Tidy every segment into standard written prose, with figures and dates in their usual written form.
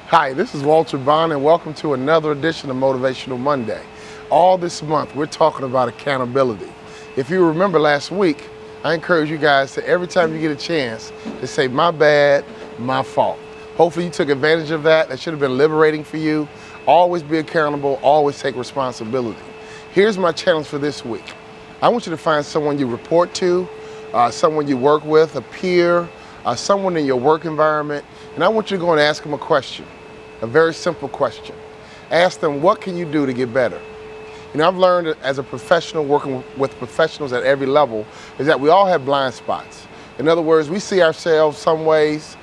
Hi, this is Walter Bond, and welcome to another edition of Motivational Monday. All this month, we're talking about accountability. If you remember last week, I encourage you guys to every time you get a chance to say, my bad, my fault. Hopefully you took advantage of that. That should have been liberating for you. Always be accountable, always take responsibility. Here's my challenge for this week. I want you to find someone you report to, someone you work with, a peer, someone in your work environment, and I want you to go and ask them a question. A very simple question. Ask them, what can you do to get better? You know, I've learned as a professional working with professionals at every level is that we all have blind spots. In other words, we see ourselves some ways,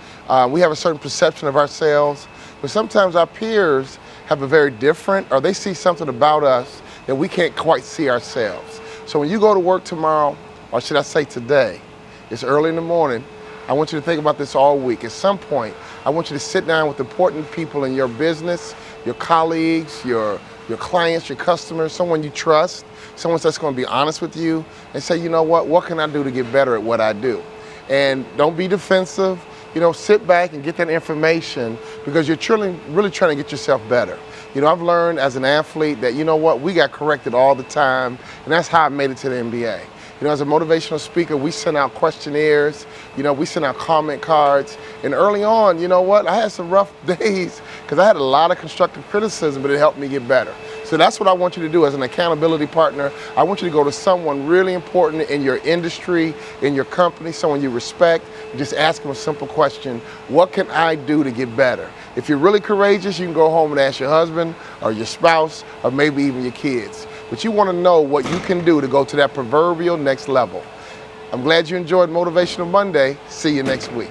we have a certain perception of ourselves, but sometimes our peers have a very different, or they see something about us that we can't quite see ourselves. So when you go to work tomorrow, or should I say today, it's early in the morning, I want you to think about this all week. At some point, I want you to sit down with important people in your business, your colleagues, your clients, your customers, someone you trust, someone that's going to be honest with you, and say, you know what can I do to get better at what I do? And don't be defensive. You know, sit back and get that information because you're really trying to get yourself better. You know, I've learned as an athlete that, you know what, we got corrected all the time, and that's how I made it to the NBA. You know, as a motivational speaker, we send out questionnaires, you know, we send out comment cards. And early on, you know what, I had some rough days because I had a lot of constructive criticism, but it helped me get better. So that's what I want you to do as an accountability partner. I want you to go to someone really important in your industry, in your company, someone you respect, and just ask them a simple question, what can I do to get better? If you're really courageous, you can go home and ask your husband or your spouse or maybe even your kids. But you want to know what you can do to go to that proverbial next level. I'm glad you enjoyed Motivational Monday. See you next week.